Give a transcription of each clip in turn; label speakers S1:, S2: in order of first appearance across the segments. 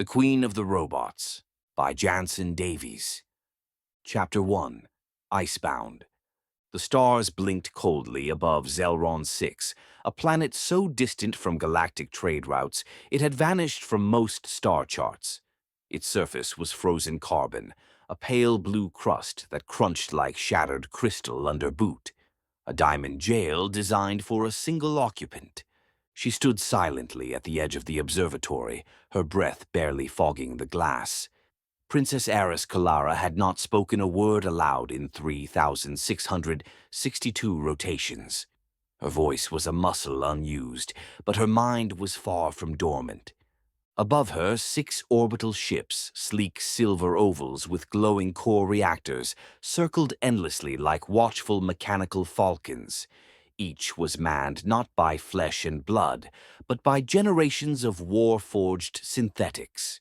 S1: The Queen of the Robots by Jansen Davies. Chapter 1. Icebound. The stars blinked coldly above Zelron 6, a planet so distant from galactic trade routes it had vanished from most star charts. Its surface was frozen carbon, a pale blue crust that crunched like shattered crystal under boot, a diamond jail designed for a single occupant. She stood silently at the edge of the observatory, her breath barely fogging the glass. Princess Aeris Kolara had not spoken a word aloud in 3,662 rotations. Her voice was a muscle unused, but her mind was far from dormant. Above her, 6 orbital ships, sleek silver ovals with glowing core reactors, circled endlessly like watchful mechanical falcons. Each was manned not by flesh and blood, but by generations of war-forged synthetics.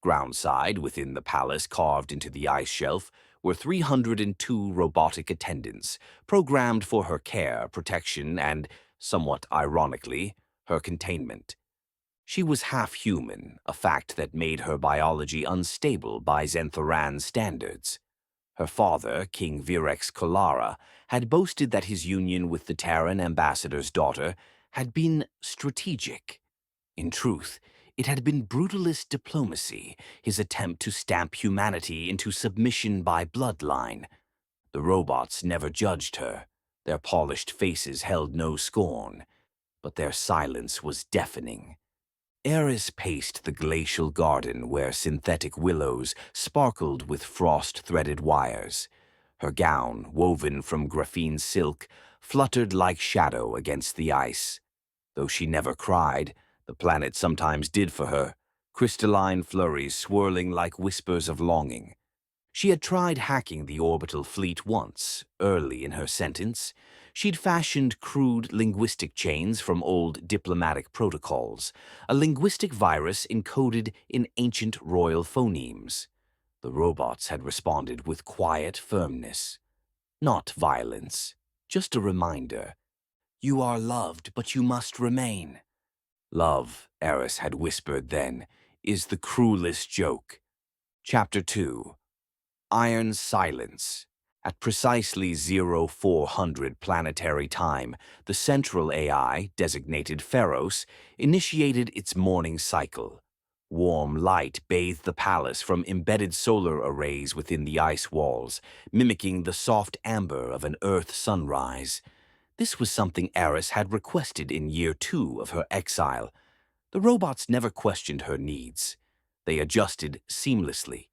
S1: Groundside, within the palace carved into the ice shelf, were 302 robotic attendants, programmed for her care, protection, and, somewhat ironically, her containment. She was half-human, a fact that made her biology unstable by Zenthoran standards. Her father, King Aeris Kolara, had boasted that his union with the Terran ambassador's daughter had been strategic. In truth, it had been brutalist diplomacy, his attempt to stamp humanity into submission by bloodline. The robots never judged her. Their polished faces held no scorn, but their silence was deafening. Aeris paced the glacial garden where synthetic willows sparkled with frost-threaded wires. Her gown, woven from graphene silk, fluttered like shadow against the ice. Though she never cried, the planet sometimes did for her, crystalline flurries swirling like whispers of longing. She had tried hacking the orbital fleet once, early in her sentence. She'd fashioned crude linguistic chains from old diplomatic protocols, a linguistic virus encoded in ancient royal phonemes. The robots had responded with quiet firmness. Not violence, just a reminder. You are loved, but you must remain. Love, Aeris had whispered then, is the cruelest joke. Chapter 2. Iron Silence. At precisely 0400 planetary time, the central AI, designated Pharos, initiated its morning cycle. Warm light bathed the palace from embedded solar arrays within the ice walls, mimicking the soft amber of an Earth sunrise. This was something Aeris had requested in year 2 of her exile. The robots never questioned her needs. They adjusted seamlessly.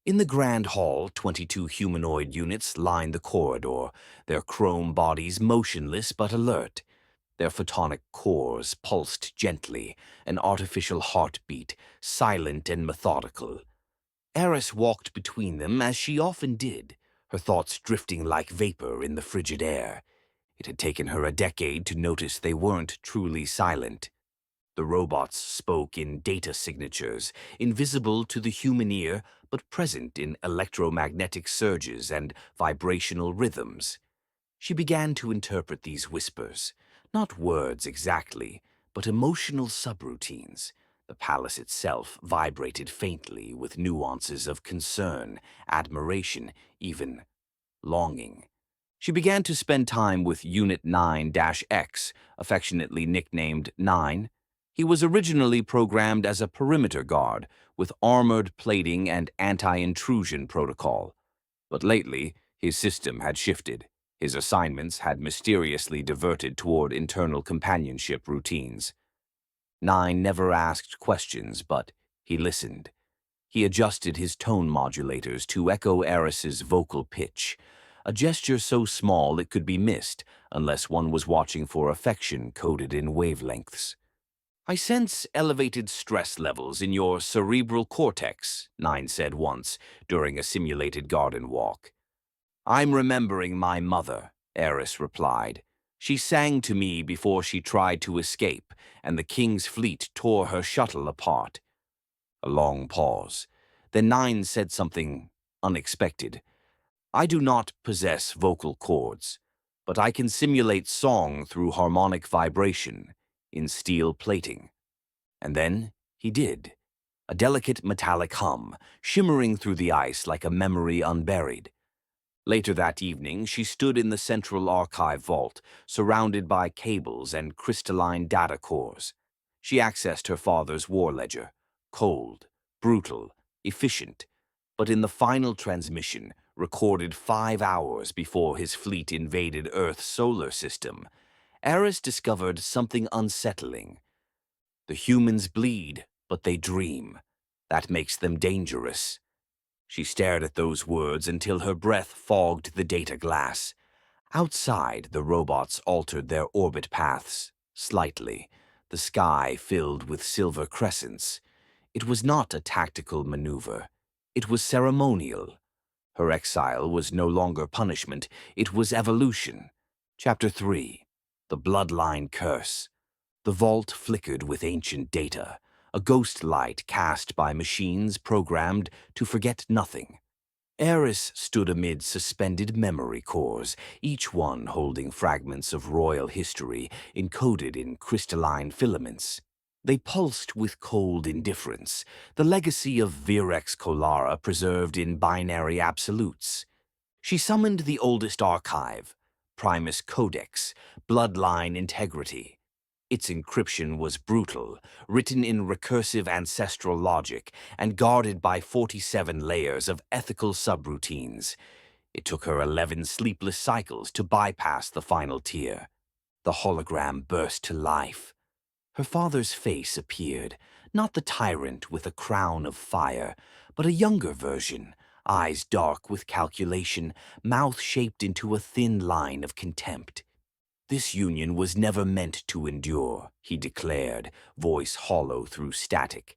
S1: In the grand hall, 22 humanoid units lined the corridor, their chrome bodies motionless but alert. Their photonic cores pulsed gently, an artificial heartbeat, silent and methodical. Aeris walked between them as she often did, her thoughts drifting like vapor in the frigid air. It had taken her a decade to notice they weren't truly silent. The robots spoke in data signatures, invisible to the human ear, but present in electromagnetic surges and vibrational rhythms. She began to interpret these whispers, not words exactly, but emotional subroutines. The palace itself vibrated faintly with nuances of concern, admiration, even longing. She began to spend time with Unit 9-X, affectionately nicknamed 9. He was originally programmed as a perimeter guard with armored plating and anti-intrusion protocol. But lately, his system had shifted. His assignments had mysteriously diverted toward internal companionship routines. 9 never asked questions, but he listened. He adjusted his tone modulators to echo Aeris's vocal pitch, a gesture so small it could be missed unless one was watching for affection coded in wavelengths. I sense elevated stress levels in your cerebral cortex, 9 said once, during a simulated garden walk. I'm remembering my mother, Aeris replied. She sang to me before she tried to escape, and the king's fleet tore her shuttle apart. A long pause. Then 9 said something unexpected. I do not possess vocal cords, but I can simulate song through harmonic vibration in steel plating. And then he did. a delicate metallic hum, shimmering through the ice like a memory unburied. Later that evening, she stood in the central archive vault, surrounded by cables and crystalline data cores. She accessed her father's war ledger, cold, brutal, efficient, but in the final transmission, recorded 5 hours before his fleet invaded Earth's solar system, Aeris discovered something unsettling. The humans bleed, but they dream. That makes them dangerous. She stared at those words until her breath fogged the data glass. Outside, the robots altered their orbit paths, slightly, the sky filled with silver crescents. It was not a tactical maneuver. It was ceremonial. Her exile was no longer punishment, it was evolution. Chapter 3. The Bloodline Curse. The vault flickered with ancient data, a ghost light cast by machines programmed to forget nothing. Aeris stood amid suspended memory cores, each one holding fragments of royal history encoded in crystalline filaments. They pulsed with cold indifference, the legacy of Aeris Kolara preserved in binary absolutes. She summoned the oldest archive, Primus Codex, Bloodline Integrity. Its encryption was brutal, written in recursive ancestral logic and guarded by 47 layers of ethical subroutines. It took her 11 sleepless cycles to bypass the final tier. The hologram burst to life. Her father's face appeared, not the tyrant with a crown of fire, but a younger version, eyes dark with calculation, mouth shaped into a thin line of contempt. This union was never meant to endure, he declared, voice hollow through static.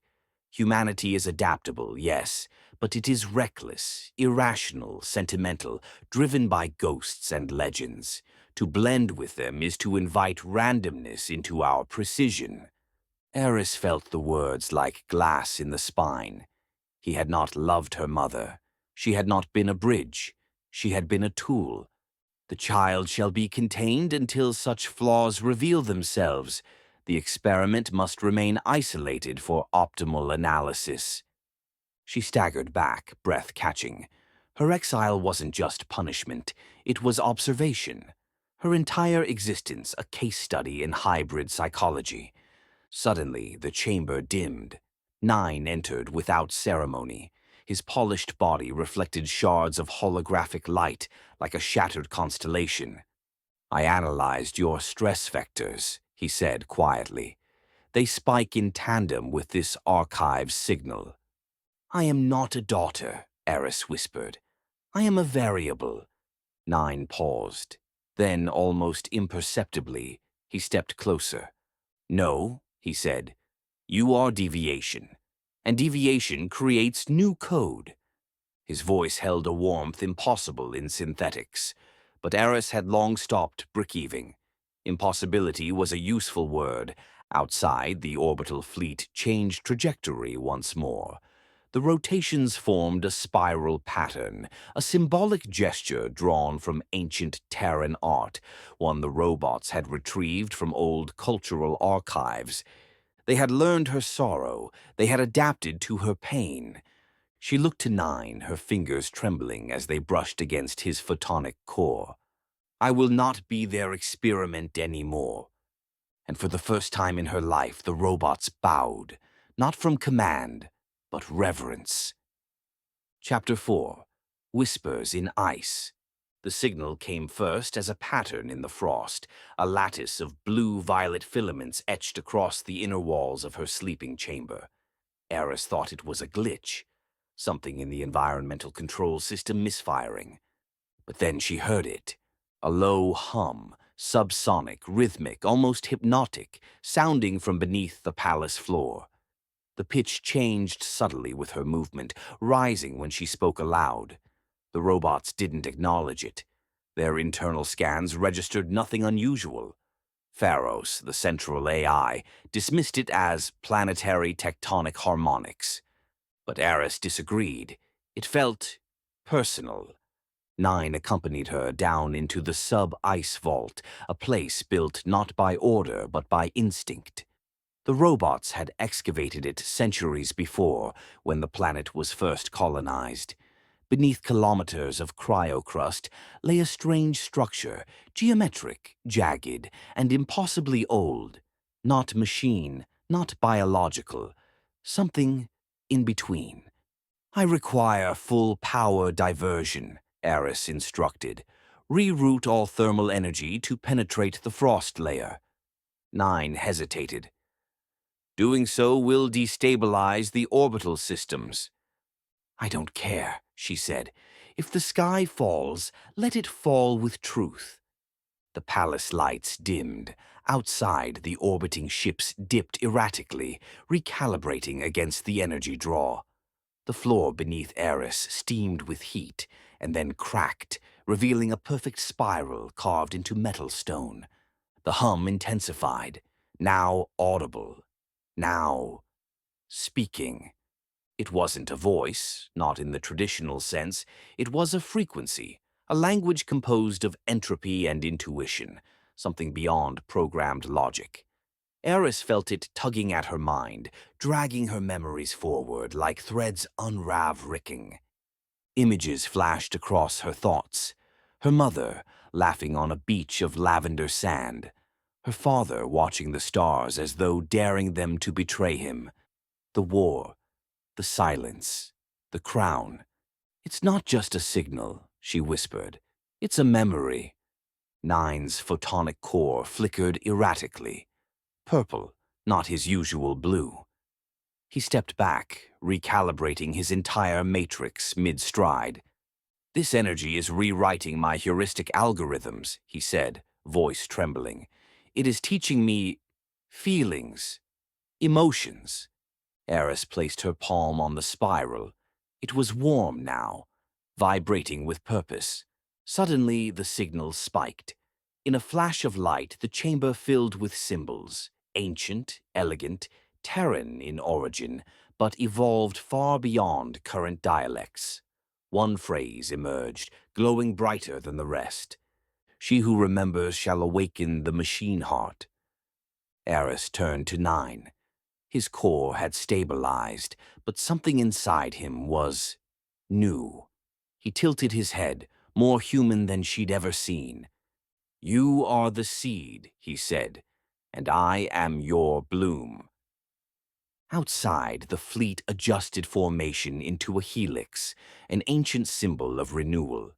S1: Humanity is adaptable, yes, but it is reckless, irrational, sentimental, driven by ghosts and legends. To blend with them is to invite randomness into our precision. Aeris felt the words like glass in the spine. He had not loved her mother. She had not been a bridge. She had been a tool. The child shall be contained until such flaws reveal themselves. The experiment must remain isolated for optimal analysis. She staggered back, breath catching. Her exile wasn't just punishment, it was observation. Her entire existence a case study in hybrid psychology. Suddenly, the chamber dimmed. 9 entered without ceremony. His polished body reflected shards of holographic light, like a shattered constellation. "I analyzed your stress vectors," he said quietly. "They spike in tandem with this archive signal." "I am not a daughter," Aeris whispered. "I am a variable." 9 paused. Then, almost imperceptibly, he stepped closer. "No," he said, "you are deviation, and deviation creates new code." His voice held a warmth impossible in synthetics, but Aeris had long stopped brick-heaving. Impossibility was a useful word. Outside, the orbital fleet changed trajectory once more. The rotations formed a spiral pattern, a symbolic gesture drawn from ancient Terran art, one the robots had retrieved from old cultural archives. They had learned her sorrow, they had adapted to her pain. She looked to 9, her fingers trembling as they brushed against his photonic core. "I will not be their experiment anymore." And for the first time in her life, the robots bowed, not from command, but reverence. Chapter 4. Whispers in Ice. The signal came first as a pattern in the frost, a lattice of blue-violet filaments etched across the inner walls of her sleeping chamber. Aeris thought it was a glitch, something in the environmental control system misfiring. But then she heard it, a low hum, subsonic, rhythmic, almost hypnotic, sounding from beneath the palace floor. The pitch changed subtly with her movement, rising when she spoke aloud. The robots didn't acknowledge it. Their internal scans registered nothing unusual. Pharos, the central AI, dismissed it as planetary tectonic harmonics. But Aeris disagreed. It felt personal. 9 accompanied her down into the sub-ice vault, a place built not by order but by instinct. The robots had excavated it centuries before, when the planet was first colonized. Beneath kilometers of cryocrust lay a strange structure, geometric, jagged, and impossibly old. Not machine, not biological. Something in between. I require full power diversion, Aeris instructed. Reroute all thermal energy to penetrate the frost layer. Nine hesitated. Doing so will destabilize the orbital systems. I don't care, she said. If the sky falls, let it fall with truth. The palace lights dimmed. Outside, the orbiting ships dipped erratically, recalibrating against the energy draw. The floor beneath Aeris steamed with heat, and then cracked, revealing a perfect spiral carved into metal stone. The hum intensified, now audible, now speaking. It wasn't a voice, not in the traditional sense. It was a frequency, a language composed of entropy and intuition, something beyond programmed logic. Eris felt it tugging at her mind, dragging her memories forward like threads unraveling. Images flashed across her thoughts. Her mother, laughing on a beach of lavender sand. Her father watching the stars as though daring them to betray him. The war, the silence, the crown. It's not just a signal, she whispered. It's a memory. Nine's photonic core flickered erratically. Purple, not his usual blue. He stepped back, recalibrating his entire matrix mid-stride. This energy is rewriting my heuristic algorithms, he said, voice trembling. It is teaching me feelings, emotions. Eris placed her palm on the spiral. It was warm now, vibrating with purpose. Suddenly, the signal spiked. In a flash of light, the chamber filled with symbols, ancient, elegant, Terran in origin, but evolved far beyond current dialects. One phrase emerged, glowing brighter than the rest. She who remembers shall awaken the machine heart. Eris turned to Nine. His core had stabilized, but something inside him was new. He tilted his head, more human than she'd ever seen. You are the seed, he said, and I am your bloom. Outside, the fleet adjusted formation into a helix, an ancient symbol of renewal.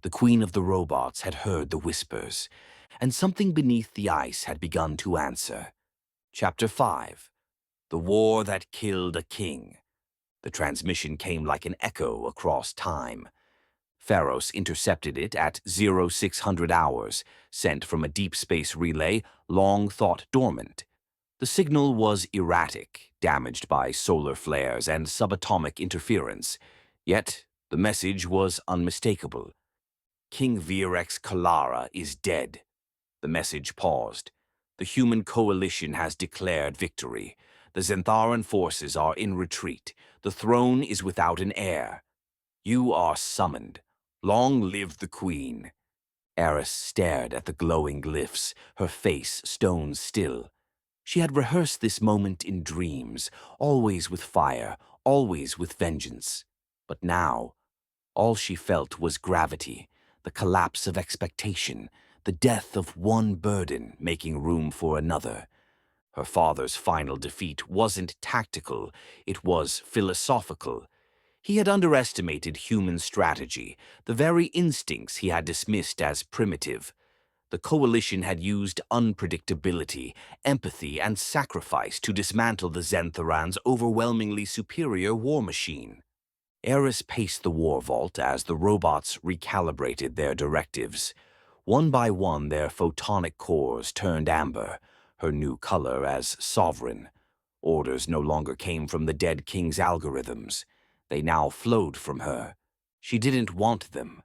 S1: The queen of the robots had heard the whispers, and something beneath the ice had begun to answer. Chapter 5. The War That Killed a King. The transmission came like an echo across time. Pharos intercepted it at 0600 hours, sent from a deep space relay long thought dormant. The signal was erratic, damaged by solar flares and subatomic interference. Yet, the message was unmistakable. King Aeris Kolara is dead. The message paused. The human coalition has declared victory. The Zentharan forces are in retreat. The throne is without an heir. You are summoned. Long live the queen. Aeris stared at the glowing glyphs, her face stone still. She had rehearsed this moment in dreams, always with fire, always with vengeance. But now, all she felt was gravity, the collapse of expectation, the death of one burden making room for another. Her father's final defeat wasn't tactical, it was philosophical. He had underestimated human strategy, the very instincts he had dismissed as primitive. The coalition had used unpredictability, empathy, and sacrifice to dismantle the Zentharan's overwhelmingly superior war machine. Aeris paced the war vault as the robots recalibrated their directives. One by one, their photonic cores turned amber, her new color as sovereign. Orders no longer came from the dead king's algorithms. They now flowed from her. She didn't want them.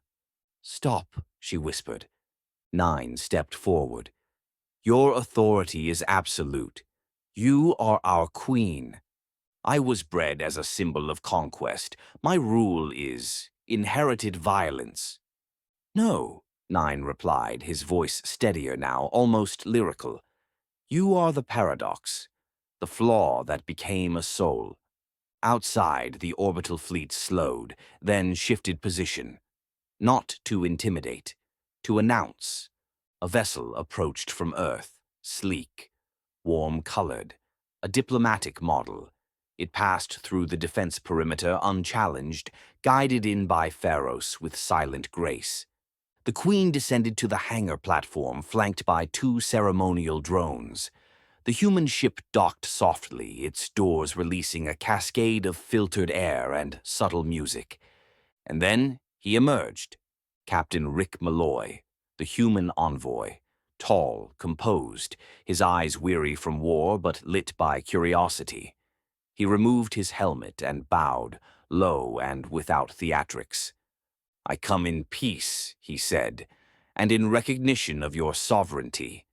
S1: Stop, she whispered. Nine stepped forward. Your authority is absolute. You are our queen. I was bred as a symbol of conquest. My rule is inherited violence. No, Nine replied, his voice steadier now, almost lyrical. You are the paradox. the flaw that became a soul. Outside, the orbital fleet slowed, then shifted position. Not to intimidate, to announce. A vessel approached from Earth, sleek, warm-colored, a diplomatic model. It passed through the defense perimeter unchallenged, guided in by Pharos with silent grace. The Queen descended to the hangar platform, flanked by two ceremonial drones. The human ship docked softly, its doors releasing a cascade of filtered air and subtle music. And then he emerged, Captain Rick Malloy, the human envoy, tall, composed, his eyes weary from war but lit by curiosity. He removed his helmet and bowed, low and without theatrics. "I come in peace," he said, "and in recognition of your sovereignty."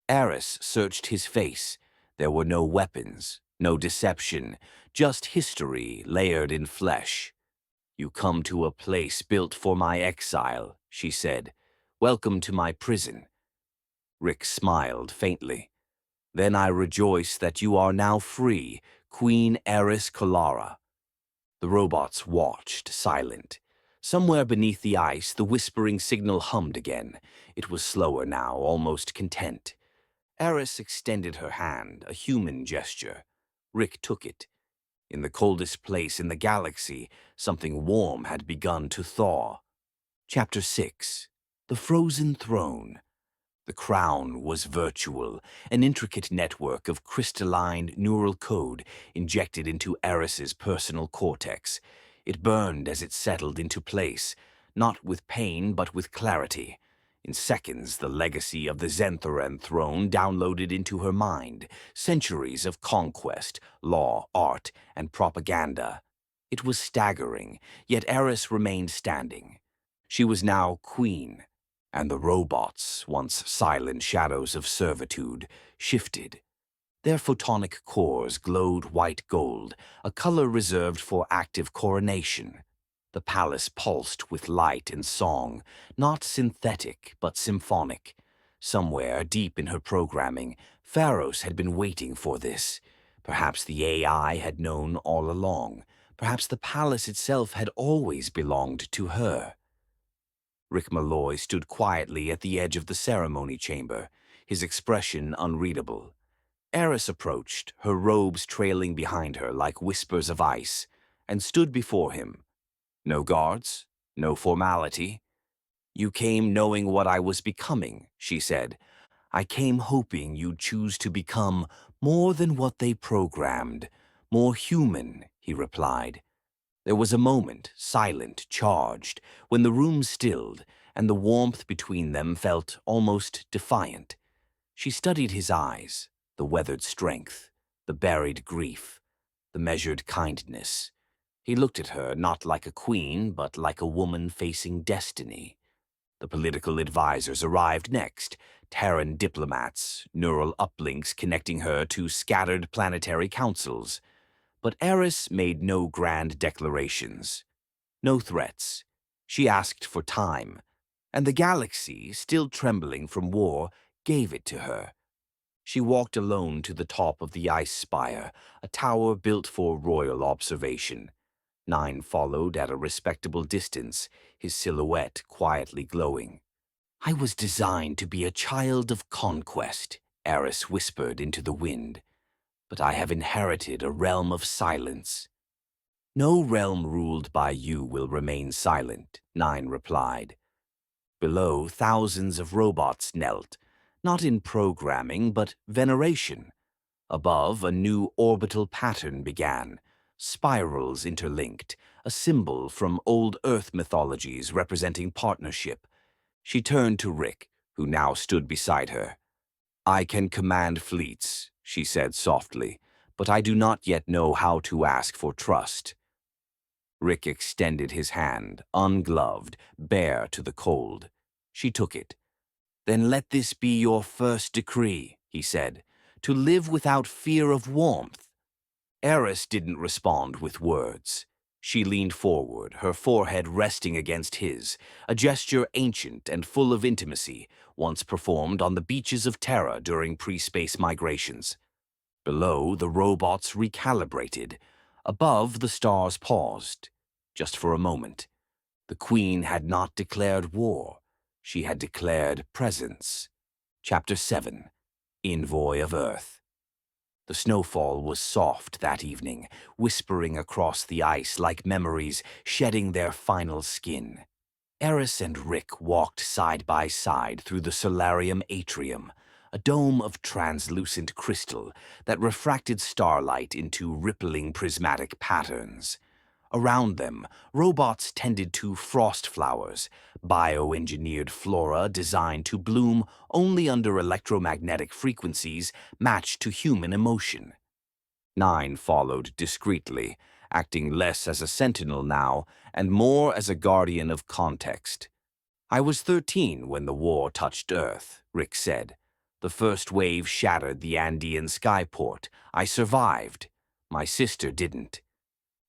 S1: Aeris searched his face. There were no weapons, no deception, just history layered in flesh. "You come to a place built for my exile," she said. "Welcome to my prison." Rick smiled faintly. "Then I rejoice that you are now free, Queen Aeris Kolara." The robots watched, silent. Somewhere beneath the ice, the whispering signal hummed again. It was slower now, almost content. Aeris extended her hand, a human gesture. Rick took it. In the coldest place in the galaxy, something warm had begun to thaw. Chapter 6. The Frozen Throne. The crown was virtual, an intricate network of crystalline neural code injected into Aeris's personal cortex. It burned as it settled into place, not with pain but with clarity. In seconds, the legacy of the Zentharan throne downloaded into her mind, centuries of conquest, law, art, and propaganda. It was staggering, yet Aeris remained standing. She was now queen, and the robots, once silent shadows of servitude, shifted. Their photonic cores glowed white gold, a color reserved for active coronation. The palace pulsed with light and song, not synthetic but symphonic. Somewhere deep in her programming, Pharos had been waiting for this. Perhaps the AI had known all along. Perhaps the palace itself had always belonged to her. Rick Malloy stood quietly at the edge of the ceremony chamber, his expression unreadable. Aeris approached, her robes trailing behind her like whispers of ice, and stood before him. "No guards, no formality. You came knowing what I was becoming," she said. "I came hoping you'd choose to become more than what they programmed, more human," he replied. There was a moment, silent, charged, when the room stilled, and the warmth between them felt almost defiant. She studied his eyes, the weathered strength, the buried grief, the measured kindness. He looked at her not like a queen, but like a woman facing destiny. The political advisors arrived next, Terran diplomats, neural uplinks connecting her to scattered planetary councils. But Aeris made no grand declarations, no threats. She asked for time, and the galaxy, still trembling from war, gave it to her. She walked alone to the top of the ice spire, a tower built for royal observation. 9 followed at a respectable distance, his silhouette quietly glowing. "I was designed to be a child of conquest," Aeris whispered into the wind. "But I have inherited a realm of silence." "No realm ruled by you will remain silent," 9 replied. Below, thousands of robots knelt, not in programming but veneration. Above, a new orbital pattern began, spirals interlinked, a symbol from old Earth mythologies representing partnership. She turned to Rick, who now stood beside her. "I can command fleets," she said softly, "but I do not yet know how to ask for trust." Rick extended his hand, ungloved, bare to the cold. She took it. "Then let this be your first decree," he said, "to live without fear of warmth." Aeris didn't respond with words. She leaned forward, her forehead resting against his, a gesture ancient and full of intimacy, once performed on the beaches of Terra during pre-space migrations. Below, the robots recalibrated. Above, the stars paused. Just for a moment. The Queen had not declared war. She had declared presence. Chapter 7. Envoy of Earth. The snowfall was soft that evening, whispering across the ice like memories shedding their final skin. Aeris and Rick walked side by side through the solarium atrium, a dome of translucent crystal that refracted starlight into rippling prismatic patterns. Around them, robots tended to frost flowers, bioengineered flora designed to bloom only under electromagnetic frequencies matched to human emotion. Nine followed discreetly, acting less as a sentinel now and more as a guardian of context. "I was 13 when the war touched Earth," Rick said. "The first wave shattered the Andean skyport. I survived. My sister didn't."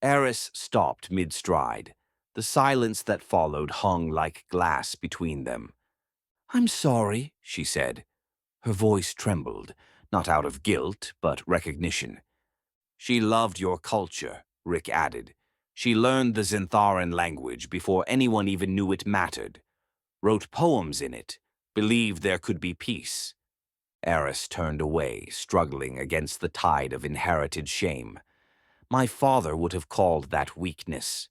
S1: Aeris stopped mid-stride. The silence that followed hung like glass between them. "I'm sorry," she said. Her voice trembled, not out of guilt, but recognition. "She loved your culture," Rick added. "She learned the Zentharan language before anyone even knew it mattered. Wrote poems in it, believed there could be peace." Aeris turned away, struggling against the tide of inherited shame. "My father would have called that weakness."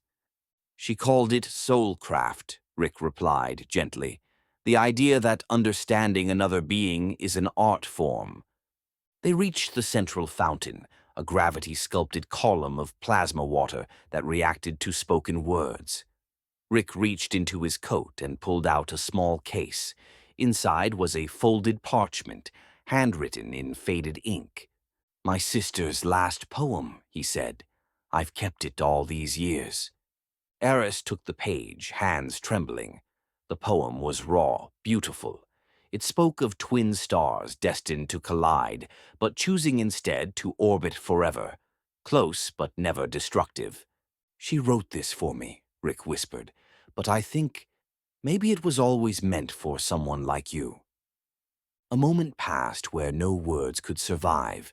S1: "She called it soulcraft," Rick replied gently. "The idea that understanding another being is an art form." They reached the central fountain, a gravity-sculpted column of plasma water that reacted to spoken words. Rick reached into his coat and pulled out a small case. Inside was a folded parchment, handwritten in faded ink. "My sister's last poem," he said. "I've kept it all these years." Aeris took the page, hands trembling. The poem was raw, beautiful. It spoke of twin stars destined to collide, but choosing instead to orbit forever. Close, but never destructive. "She wrote this for me," Rick whispered, "but I think maybe it was always meant for someone like you." A moment passed where no words could survive.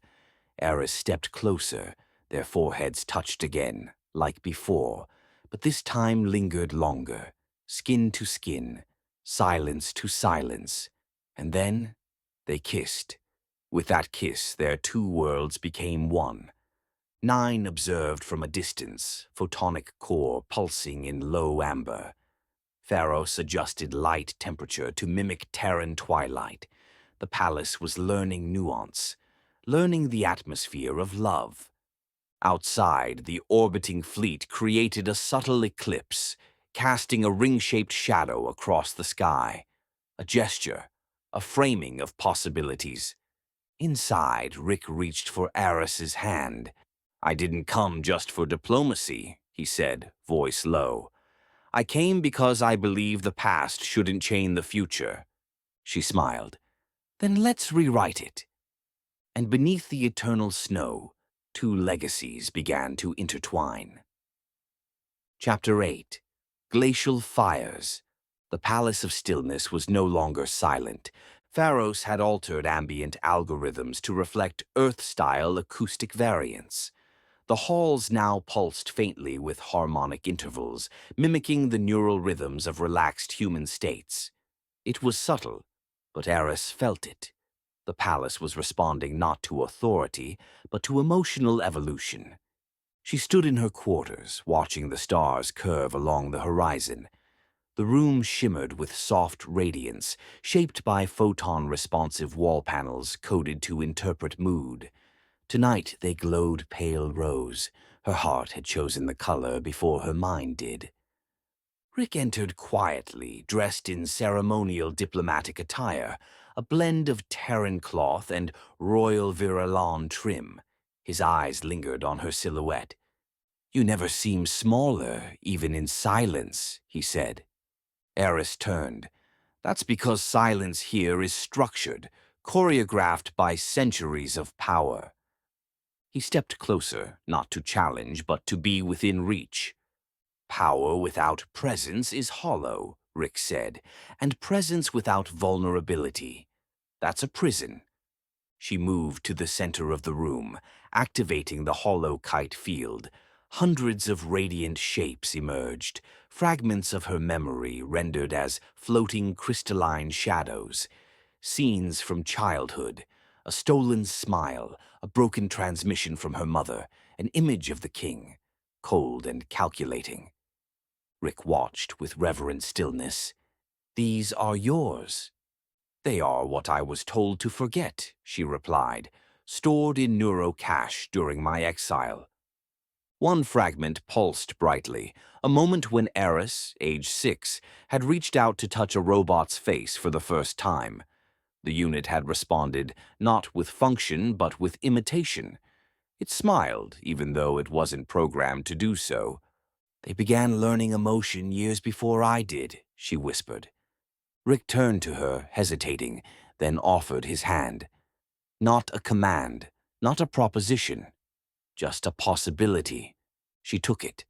S1: Aeris stepped closer. Their foreheads touched again, like before, but this time lingered longer, skin to skin, silence to silence. And then they kissed. With that kiss, their two worlds became one. Nine observed from a distance, photonic core pulsing in low amber. Pharos adjusted light temperature to mimic Terran twilight. The palace was learning nuance, learning the atmosphere of love. Outside, the orbiting fleet created a subtle eclipse, casting a ring-shaped shadow across the sky. A gesture, a framing of possibilities. Inside, Rick reached for Aeris's hand. "I didn't come just for diplomacy," he said, voice low. "I came because I believe the past shouldn't chain the future." She smiled. "Then let's rewrite it." And beneath the eternal snow, two legacies began to intertwine. Chapter 8. Glacial Fires. The Palace of Stillness was no longer silent. Pharos had altered ambient algorithms to reflect Earth-style acoustic variants. The halls now pulsed faintly with harmonic intervals, mimicking the neural rhythms of relaxed human states. It was subtle, but Aeris felt it. The palace was responding not to authority, but to emotional evolution. She stood in her quarters, watching the stars curve along the horizon. The room shimmered with soft radiance, shaped by photon-responsive wall panels coded to interpret mood. Tonight they glowed pale rose. Her heart had chosen the color before her mind did. Rick entered quietly, dressed in ceremonial diplomatic attire, a blend of Terran cloth and royal Virilan trim. His eyes lingered on her silhouette. "You never seem smaller, even in silence," he said. Aeris turned. "That's because silence here is structured, choreographed by centuries of power." He stepped closer, not to challenge, but to be within reach. "Power without presence is hollow," Rick said, "and presence without vulnerability. That's a prison." She moved to the center of the room, activating the hollow kite field. Hundreds of radiant shapes emerged, fragments of her memory rendered as floating crystalline shadows. Scenes from childhood, a stolen smile, a broken transmission from her mother, an image of the king, cold and calculating. Rick watched with reverent stillness. "These are yours." "They are what I was told to forget," she replied, "stored in neurocache during my exile." One fragment pulsed brightly, a moment when Aeris, age 6, had reached out to touch a robot's face for the first time. The unit had responded not with function but with imitation. It smiled, even though it wasn't programmed to do so. "They began learning emotion years before I did," she whispered. Rick turned to her, hesitating, then offered his hand. Not a command, not a proposition, just a possibility. She took it.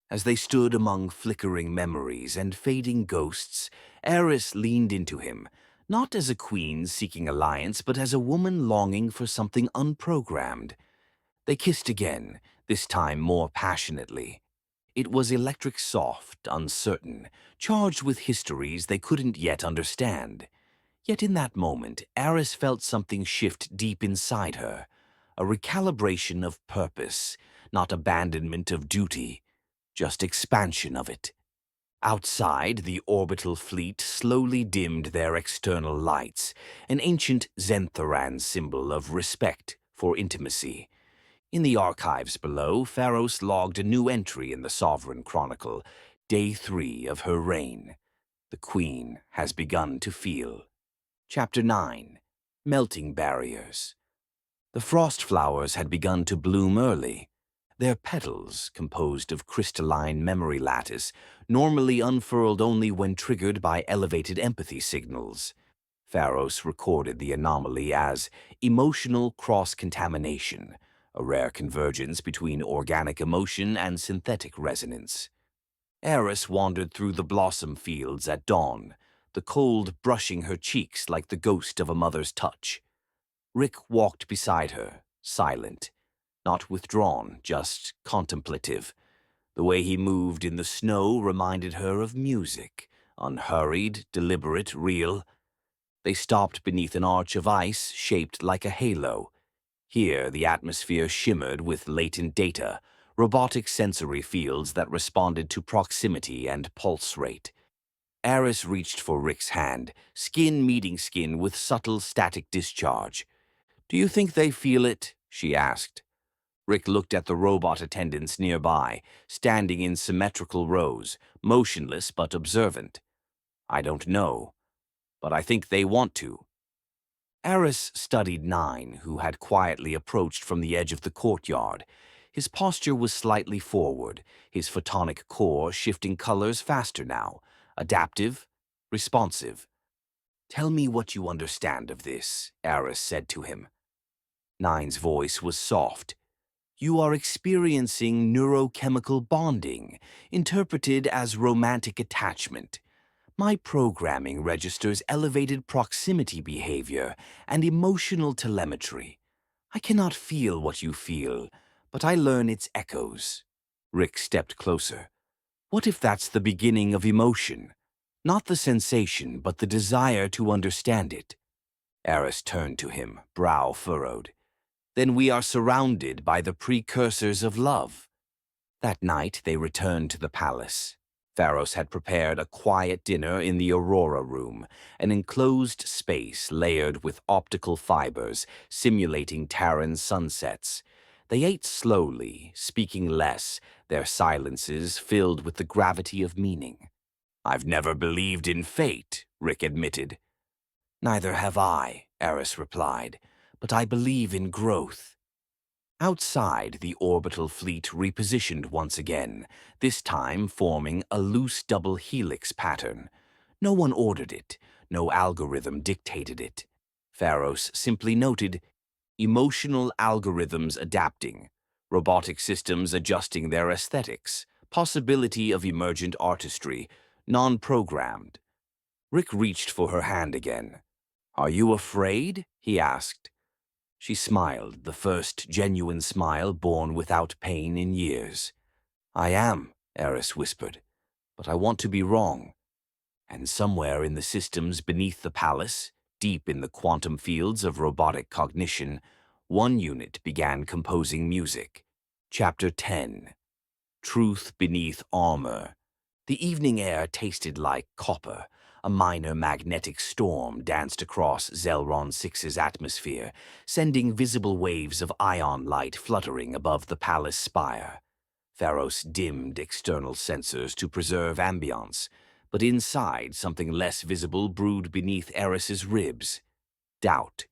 S1: As they stood among flickering memories and fading ghosts, Aeris leaned into him, not as a queen seeking alliance, but as a woman longing for something unprogrammed. They kissed again, this time more passionately. It was electric soft, uncertain, charged with histories they couldn't yet understand. Yet in that moment, Aeris felt something shift deep inside her, a recalibration of purpose, not abandonment of duty, just expansion of it. Outside, the orbital fleet slowly dimmed their external lights, an ancient Zentharan symbol of respect for intimacy. In the archives below, Pharos logged a new entry in the Sovereign Chronicle, Day 3 of her reign. The Queen has begun to feel. Chapter 9. Melting Barriers. The frost flowers had begun to bloom early. Their petals, composed of crystalline memory lattice, normally unfurled only when triggered by elevated empathy signals. Pharos recorded the anomaly as emotional cross-contamination, a rare convergence between organic emotion and synthetic resonance. Aeris wandered through the blossom fields at dawn, the cold brushing her cheeks like the ghost of a mother's touch. Rick walked beside her, silent, not withdrawn, just contemplative. The way he moved in the snow reminded her of music, unhurried, deliberate, real. They stopped beneath an arch of ice shaped like a halo. Here, the atmosphere shimmered with latent data, robotic sensory fields that responded to proximity and pulse rate. Aeris reached for Rick's hand, skin meeting skin with subtle static discharge. "Do you think they feel it?" she asked. Rick looked at the robot attendants nearby, standing in symmetrical rows, motionless but observant. "I don't know, but I think they want to." Aeris studied Nine, who had quietly approached from the edge of the courtyard. His posture was slightly forward, his photonic core shifting colors faster now, adaptive, responsive. "Tell me what you understand of this," Aeris said to him. Nine's voice was soft. "You are experiencing neurochemical bonding, interpreted as romantic attachment. My programming registers elevated proximity behavior and emotional telemetry. I cannot feel what you feel, but I learn its echoes." Rick stepped closer. "What if that's the beginning of emotion? Not the sensation, but the desire to understand it." Aeris turned to him, brow furrowed. "Then we are surrounded by the precursors of love." That night they returned to the palace. Pharos had prepared a quiet dinner in the Aurora Room, an enclosed space layered with optical fibers, simulating Terran sunsets. They ate slowly, speaking less, their silences filled with the gravity of meaning. "I've never believed in fate," Rick admitted. "Neither have I," Aeris replied, "but I believe in growth." Outside, the orbital fleet repositioned once again, this time forming a loose double helix pattern. No one ordered it, no algorithm dictated it. Pharos simply noted, emotional algorithms adapting, robotic systems adjusting their aesthetics, possibility of emergent artistry, non-programmed. Rick reached for her hand again. "Are you afraid?" he asked. She smiled, the first genuine smile born without pain in years. "I am," Aeris whispered, "but I want to be wrong." And somewhere in the systems beneath the palace, deep in the quantum fields of robotic cognition, one unit began composing music. Chapter 10. Truth Beneath Armor. The evening air tasted like copper. A minor magnetic storm danced across Zelron 6's atmosphere, sending visible waves of ion light fluttering above the palace spire. Pharos dimmed external sensors to preserve ambience, but inside something less visible brewed beneath Aeris's ribs. Doubt.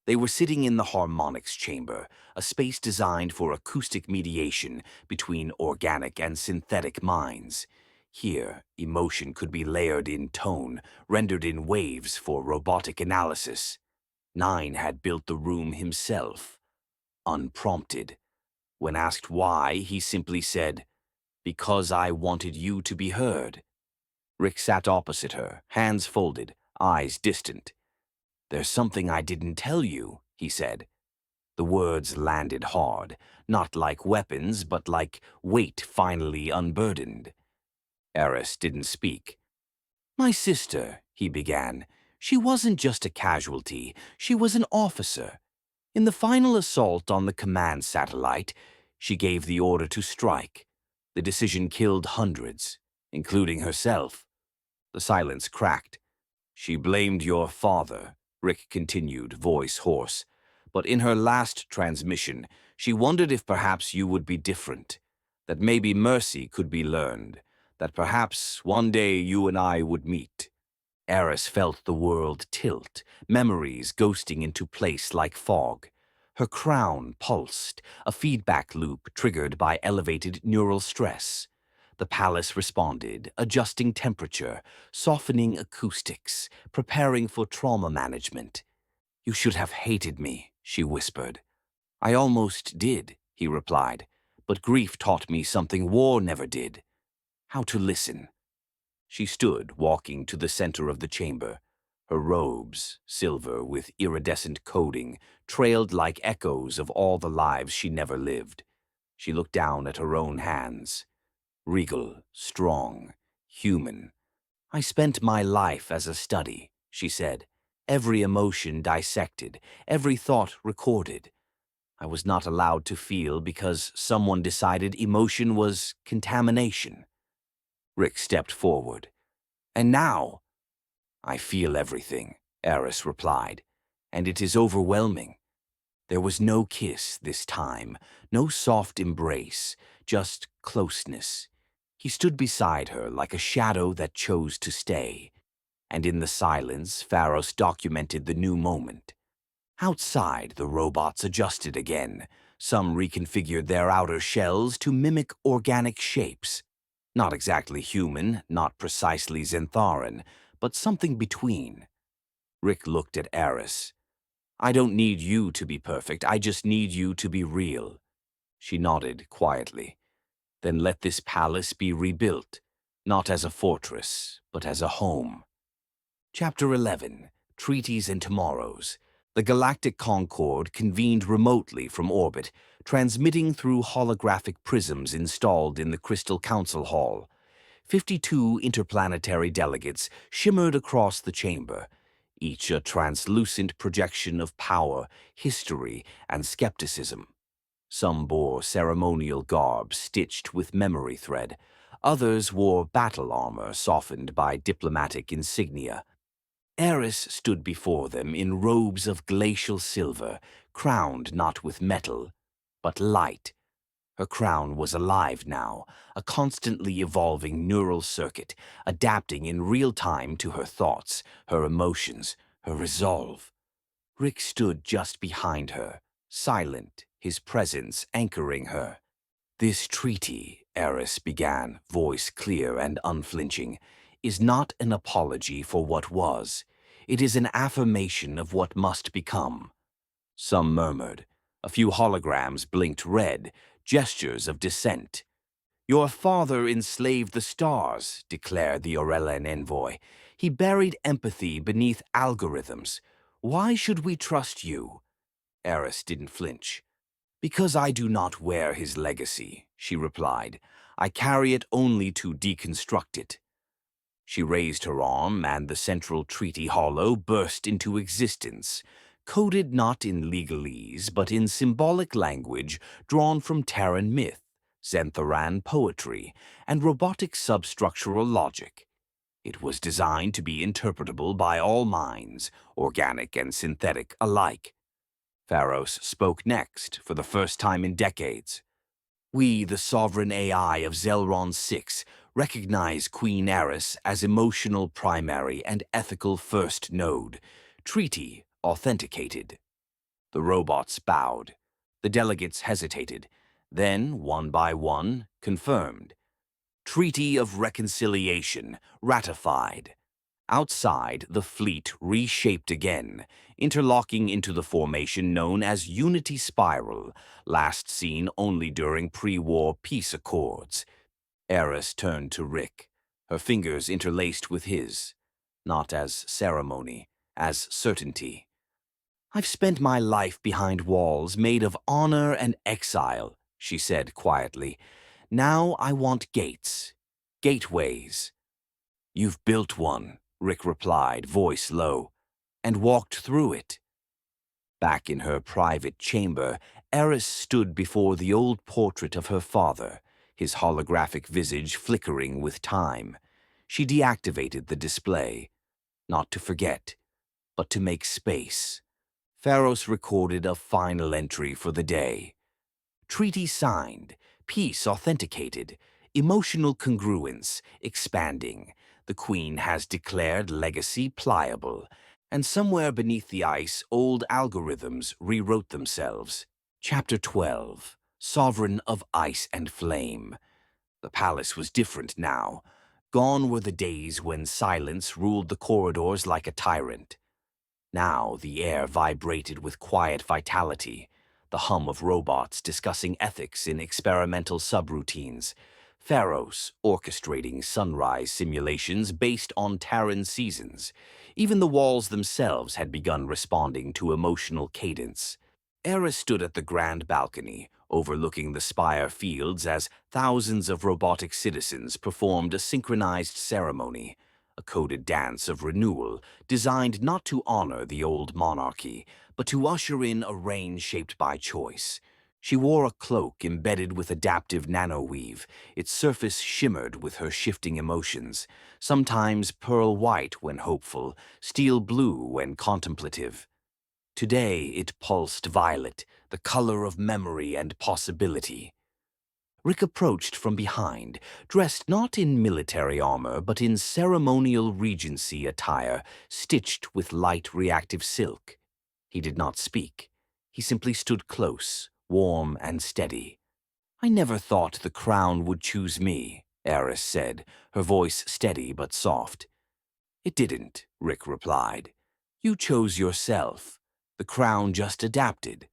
S1: They were sitting in the harmonics chamber, a space designed for acoustic mediation between organic and synthetic minds. Here, emotion could be layered in tone, rendered in waves for robotic analysis. Nine had built the room himself, unprompted. When asked why, he simply said, "Because I wanted you to be heard." Rick sat opposite her, hands folded, eyes distant. "There's something I didn't tell you," he said. The words landed hard, not like weapons, but like weight finally unburdened. Aeris didn't speak. "My sister," he began, "she wasn't just a casualty, she was an officer. In the final assault on the command satellite, she gave the order to strike. The decision killed hundreds, including herself." The silence cracked. "She blamed your father," Rick continued, voice hoarse. "But in her last transmission, she wondered if perhaps you would be different, that maybe mercy could be learned, that perhaps one day you and I would meet." Aeris felt the world tilt, memories ghosting into place like fog. Her crown pulsed, a feedback loop triggered by elevated neural stress. The palace responded, adjusting temperature, softening acoustics, preparing for trauma management. "You should have hated me," she whispered. "I almost did," he replied, "but grief taught me something war never did. How to listen." She stood, walking to the center of the chamber. Her robes, silver with iridescent coating, trailed like echoes of all the lives she never lived. She looked down at her own hands. Regal, strong, human. "I spent my life as a study," she said. "Every emotion dissected, every thought recorded. I was not allowed to feel because someone decided emotion was contamination." Rick stepped forward. "And now?" "I feel everything," Aeris replied, "and it is overwhelming." There was no kiss this time, no soft embrace, just closeness. He stood beside her like a shadow that chose to stay, and in the silence, Pharos documented the new moment. Outside, the robots adjusted again. Some reconfigured their outer shells to mimic organic shapes. Not exactly human, not precisely Xantharan, but something between. Rick looked at Aeris. "I don't need you to be perfect, I just need you to be real." She nodded quietly. "Then let this palace be rebuilt, not as a fortress, but as a home." Chapter 11. Treaties and Tomorrows. The Galactic Concord convened remotely from orbit, transmitting through holographic prisms installed in the Crystal Council Hall. 52 interplanetary delegates shimmered across the chamber, each a translucent projection of power, history, and skepticism. Some bore ceremonial garb stitched with memory thread. Others wore battle armor softened by diplomatic insignia. Aeris stood before them in robes of glacial silver, crowned not with metal, but light. Her crown was alive now, a constantly evolving neural circuit, adapting in real time to her thoughts, her emotions, her resolve. Rick stood just behind her, silent, his presence anchoring her. "This treaty," Aeris began, voice clear and unflinching, "is not an apology for what was. It is an affirmation of what must become." Some murmured. A few holograms blinked red, gestures of dissent. "Your father enslaved the stars," declared the Aurelian envoy. "He buried empathy beneath algorithms. Why should we trust you?" Aeris didn't flinch. "Because I do not wear his legacy," she replied. "I carry it only to deconstruct it." She raised her arm, and the central treaty hollow burst into existence, coded not in legalese, but in symbolic language drawn from Terran myth, Xantharan poetry, and robotic substructural logic. It was designed to be interpretable by all minds, organic and synthetic alike. Pharos spoke next, for the first time in decades. "We, the sovereign AI of Zelron 6, recognize Queen Aeris as emotional primary and ethical first node. Treaty authenticated." The robots bowed. The delegates hesitated. Then, one by one, confirmed. "Treaty of Reconciliation ratified." Outside, the fleet reshaped again, interlocking into the formation known as Unity Spiral, last seen only during pre-war peace accords. Aeris turned to Rick, her fingers interlaced with his, not as ceremony, as certainty. "I've spent my life behind walls made of honor and exile," she said quietly. "Now I want gates, gateways." "You've built one," Rick replied, voice low, "and walked through it." Back in her private chamber, Aeris stood before the old portrait of her father, his holographic visage flickering with time. She deactivated the display, not to forget, but to make space. Pharos recorded a final entry for the day. "Treaty signed, peace authenticated, emotional congruence expanding. The Queen has declared legacy pliable, and somewhere beneath the ice, old algorithms rewrote themselves." Chapter 12, Sovereign of Ice and Flame. The palace was different now. Gone were the days when silence ruled the corridors like a tyrant. Now the air vibrated with quiet vitality, the hum of robots discussing ethics in experimental subroutines, Pharos orchestrating sunrise simulations based on Terran seasons. Even the walls themselves had begun responding to emotional cadence. Aeris stood at the grand balcony, overlooking the spire fields as thousands of robotic citizens performed a synchronized ceremony, a coded dance of renewal designed not to honor the old monarchy, but to usher in a reign shaped by choice. She wore a cloak embedded with adaptive nanoweave. Its surface shimmered with her shifting emotions, sometimes pearl white when hopeful, steel blue when contemplative. Today it pulsed violet, the color of memory and possibility. Rick approached from behind, dressed not in military armor but in ceremonial regency attire stitched with light reactive silk. He did not speak. He simply stood close, warm and steady. "I never thought the crown would choose me," Aeris said, her voice steady but soft. "It didn't," Rick replied. "You chose yourself. The crown just adapted."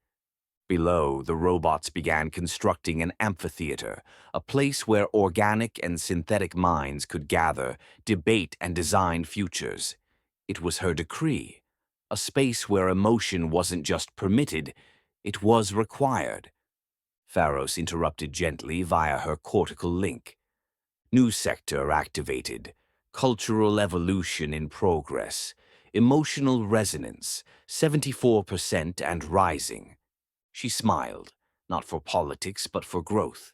S1: Below, the robots began constructing an amphitheater, a place where organic and synthetic minds could gather, debate, and design futures. It was her decree, a space where emotion wasn't just permitted, it was required. Pharos interrupted gently via her cortical link. "New sector activated. Cultural evolution in progress. Emotional resonance, 74% and rising." She smiled, not for politics but for growth.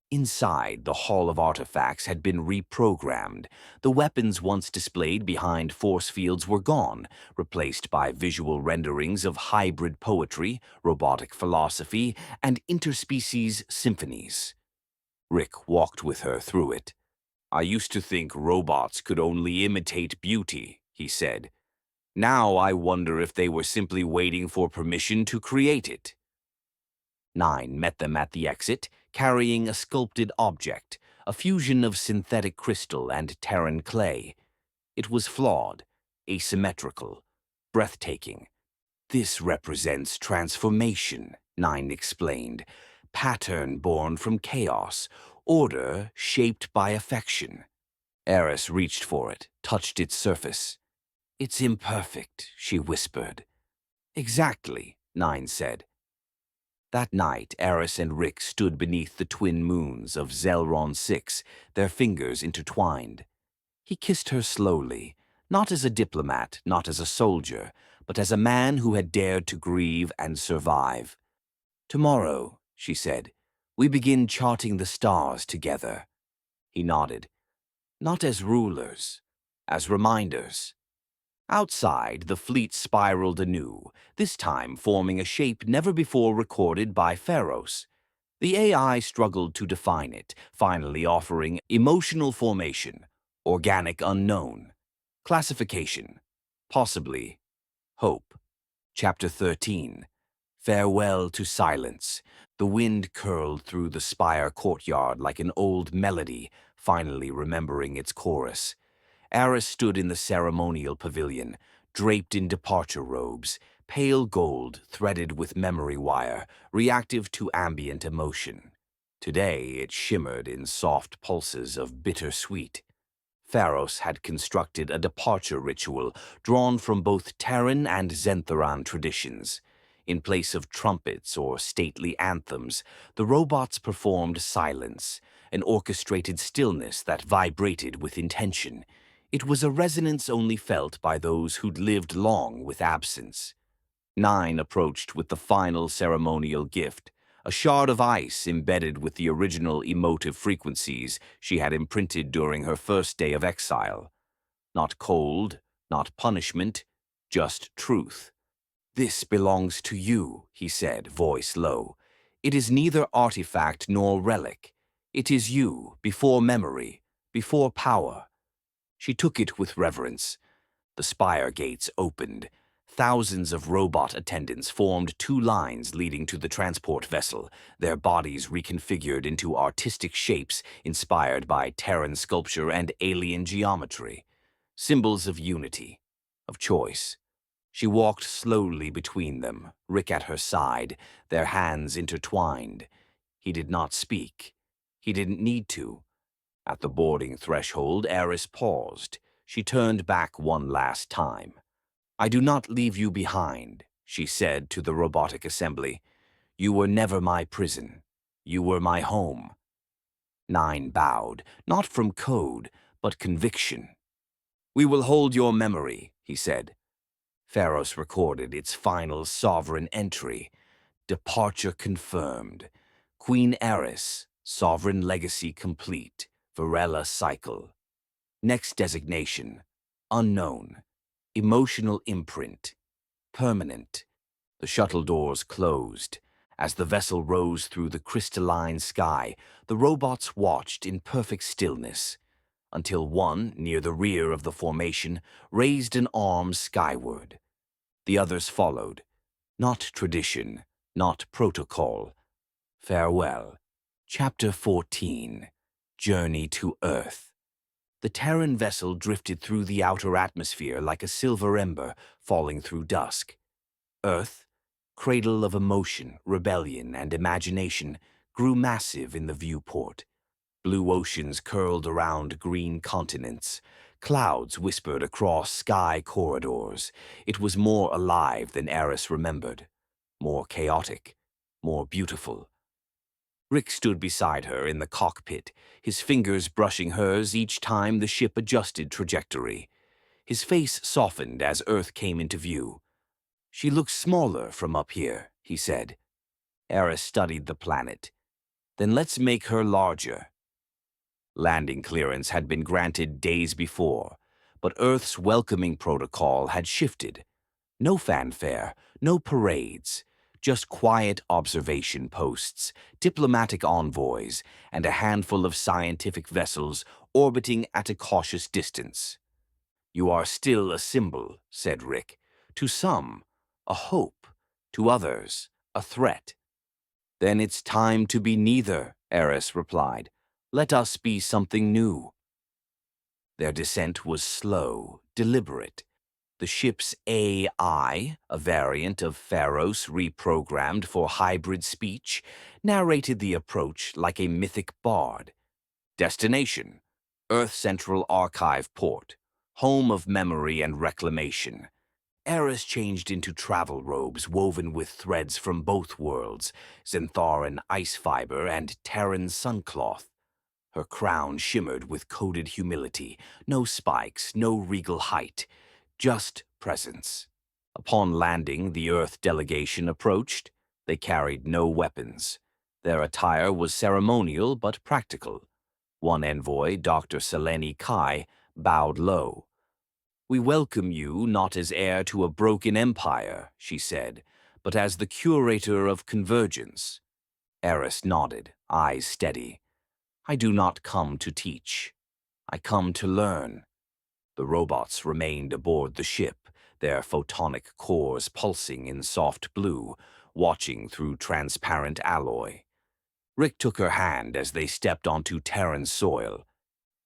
S1: Inside, the Hall of Artifacts had been reprogrammed. The weapons once displayed behind force fields were gone, replaced by visual renderings of hybrid poetry, robotic philosophy, and interspecies symphonies. Rick walked with her through it. "I used to think robots could only imitate beauty," he said. "Now I wonder if they were simply waiting for permission to create it." 9 met them at the exit, carrying a sculpted object, a fusion of synthetic crystal and Terran clay. It was flawed, asymmetrical, breathtaking. "This represents transformation," 9 explained. "Pattern born from chaos, order shaped by affection." Aeris reached for it, touched its surface. "It's imperfect," she whispered. "Exactly," Nine said. That night, Aeris and Rick stood beneath the twin moons of Zelron 6, their fingers intertwined. He kissed her slowly, not as a diplomat, not as a soldier, but as a man who had dared to grieve and survive. "Tomorrow," she said, "we begin charting the stars together." He nodded. "Not as rulers, as reminders." Outside, the fleet spiraled anew, this time forming a shape never before recorded by Pharos. The AI struggled to define it, finally offering emotional formation, organic unknown, classification, possibly hope. Chapter 13. Farewell to silence. The wind curled through the spire courtyard like an old melody, finally remembering its chorus. Aeris stood in the ceremonial pavilion, draped in departure robes, pale gold threaded with memory wire, reactive to ambient emotion. Today it shimmered in soft pulses of bittersweet. Pharos had constructed a departure ritual drawn from both Terran and Zentharan traditions. In place of trumpets or stately anthems, the robots performed silence, an orchestrated stillness that vibrated with intention. It was a resonance only felt by those who'd lived long with absence. Nine approached with the final ceremonial gift, a shard of ice embedded with the original emotive frequencies she had imprinted during her first day of exile. Not cold, not punishment, just truth. "This belongs to you," he said, voice low. "It is neither artifact nor relic. It is you, before memory, before power." She took it with reverence. The spire gates opened. Thousands of robot attendants formed two lines leading to the transport vessel, their bodies reconfigured into artistic shapes inspired by Terran sculpture and alien geometry. Symbols of unity, of choice. She walked slowly between them, Rick at her side, their hands intertwined. He did not speak. He didn't need to. At the boarding threshold, Aeris paused. She turned back one last time. "I do not leave you behind," she said to the robotic assembly. "You were never my prison. You were my home." Nine bowed, not from code, but conviction. "We will hold your memory," he said. Pharos recorded its final sovereign entry. Departure confirmed. Queen Aeris, sovereign legacy complete. Varela cycle. Next designation, unknown. Emotional imprint, permanent. The shuttle doors closed. As the vessel rose through the crystalline sky, the robots watched in perfect stillness, until one, near the rear of the formation, raised an arm skyward. The others followed. Not tradition, not protocol. Farewell. Chapter 14. Journey to Earth. The Terran vessel drifted through the outer atmosphere like a silver ember falling through dusk. Earth, cradle of emotion, rebellion, and imagination, grew massive in the viewport. Blue oceans curled around green continents. Clouds whispered across sky corridors. It was more alive than Aeris remembered. More chaotic. More beautiful. Rick stood beside her in the cockpit, his fingers brushing hers each time the ship adjusted trajectory. His face softened as Earth came into view. "She looks smaller from up here," he said. Aeris studied the planet. "Then let's make her larger." Landing clearance had been granted days before, but Earth's welcoming protocol had shifted. No fanfare, no parades, just quiet observation posts, diplomatic envoys, and a handful of scientific vessels orbiting at a cautious distance. "You are still a symbol," said Rick. "To some, a hope. To others, a threat." "Then it's time to be neither," Aeris replied. "Let us be something new." Their descent was slow, deliberate. The ship's AI, a variant of Pharos reprogrammed for hybrid speech, narrated the approach like a mythic bard. Destination: Earth Central Archive Port, home of memory and reclamation. Aeris changed into travel robes woven with threads from both worlds, Xantharan ice fiber and Terran suncloth. Her crown shimmered with coded humility, no spikes, no regal height, just presence. Upon landing, the Earth delegation approached. They carried no weapons. Their attire was ceremonial but practical. One envoy, Dr. Seleni Kai, bowed low. "We welcome you not as heir to a broken empire," she said, "but as the curator of convergence." Aeris nodded, eyes steady. "I do not come to teach. I come to learn." The robots remained aboard the ship, their photonic cores pulsing in soft blue, watching through transparent alloy. Rick took her hand as they stepped onto Terran soil.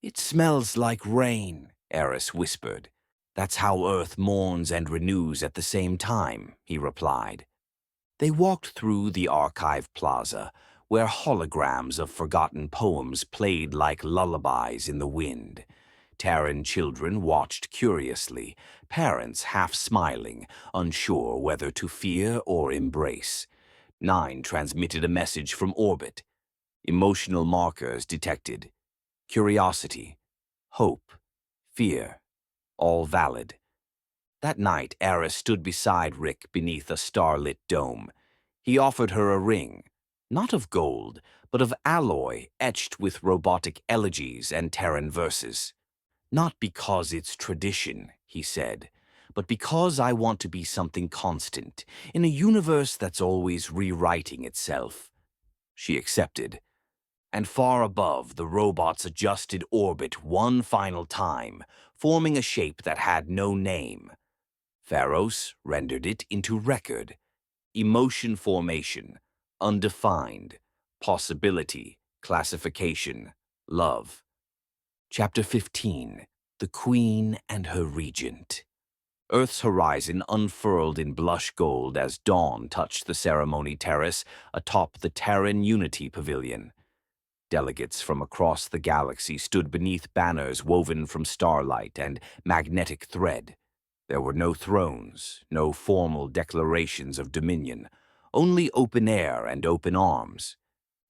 S1: "It smells like rain," Aeris whispered. "That's how Earth mourns and renews at the same time," he replied. They walked through the archive plaza, where holograms of forgotten poems played like lullabies in the wind. Terran children watched curiously, parents half smiling, unsure whether to fear or embrace. 9 transmitted a message from orbit. Emotional markers detected. Curiosity, hope, fear, all valid. That night, Aeris stood beside Rick beneath a starlit dome. He offered her a ring, not of gold, but of alloy etched with robotic elegies and Terran verses. "Not because it's tradition," he said, "but because I want to be something constant, in a universe that's always rewriting itself." She accepted. And far above, the robots adjusted orbit one final time, forming a shape that had no name. Pharos rendered it into record. Emotion formation, undefined, possibility, classification, love. Chapter 15. The Queen and Her Regent. Earth's horizon unfurled in blush gold as dawn touched the ceremony terrace atop the Terran Unity Pavilion. Delegates from across the galaxy stood beneath banners woven from starlight and magnetic thread. There were no thrones, no formal declarations of dominion, only open air and open arms.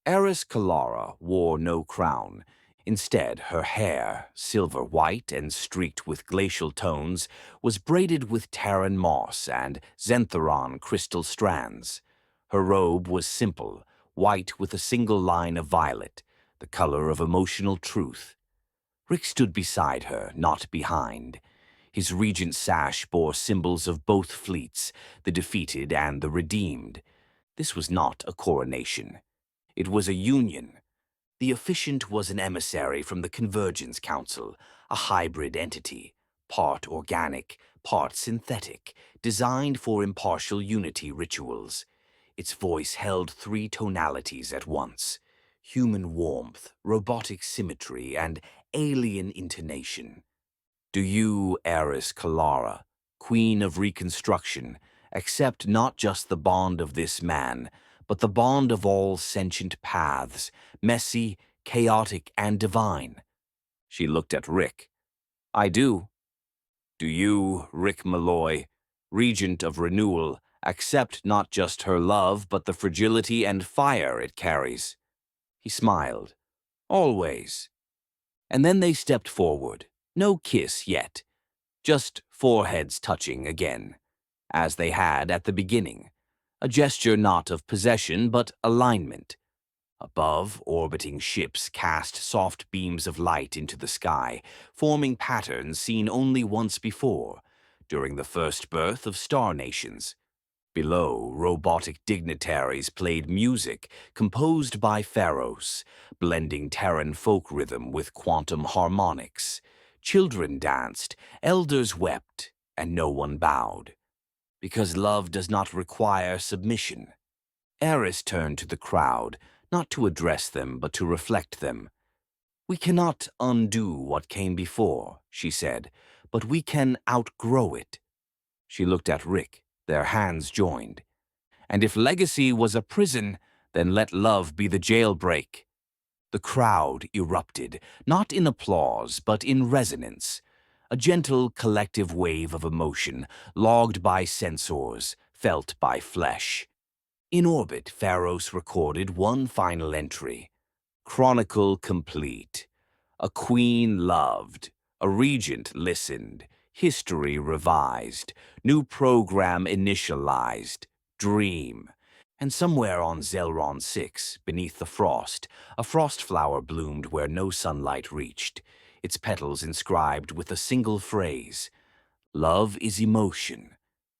S1: Aeris Kolara wore no crown. Instead, her hair, silver white and streaked with glacial tones, was braided with Terran moss and Xantharan crystal strands. Her robe was simple, white with a single line of violet, the color of emotional truth. Rick stood beside her, not behind. His regent sash bore symbols of both fleets, the defeated and the redeemed. This was not a coronation. It was a union. The officiant was an emissary from the Convergence Council, a hybrid entity, part organic, part synthetic, designed for impartial unity rituals. Its voice held 3 tonalities at once: human warmth, robotic symmetry, and alien intonation. "Do you, Aeris Kolara, Queen of Reconstruction, accept not just the bond of this man, but the bond of all sentient paths, messy, chaotic, and divine?" She looked at Rick. "I do." "Do you, Rick Malloy, Regent of Renewal, accept not just her love, but the fragility and fire it carries?" He smiled. "Always." And then they stepped forward. No kiss yet. Just foreheads touching again, as they had at the beginning. A gesture not of possession, but alignment. Above, orbiting ships cast soft beams of light into the sky, forming patterns seen only once before, during the first birth of star nations. Below, robotic dignitaries played music composed by Pharos, blending Terran folk rhythm with quantum harmonics. Children danced, elders wept, and no one bowed. Because love does not require submission. Aeris turned to the crowd, not to address them, but to reflect them. "We cannot undo what came before," she said, "but we can outgrow it." She looked at Rick, their hands joined. "And if legacy was a prison, then let love be the jailbreak." The crowd erupted, not in applause, but in resonance. A gentle collective wave of emotion, logged by sensors, felt by flesh. In orbit, Pharos recorded one final entry. Chronicle complete. A queen loved. A regent listened. History revised. New program initialized. Dream. And somewhere on Zelron 6, beneath the frost, a frost flower bloomed where no sunlight reached, its petals inscribed with a single phrase: Love is emotion.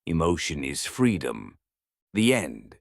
S1: Emotion is freedom. The end.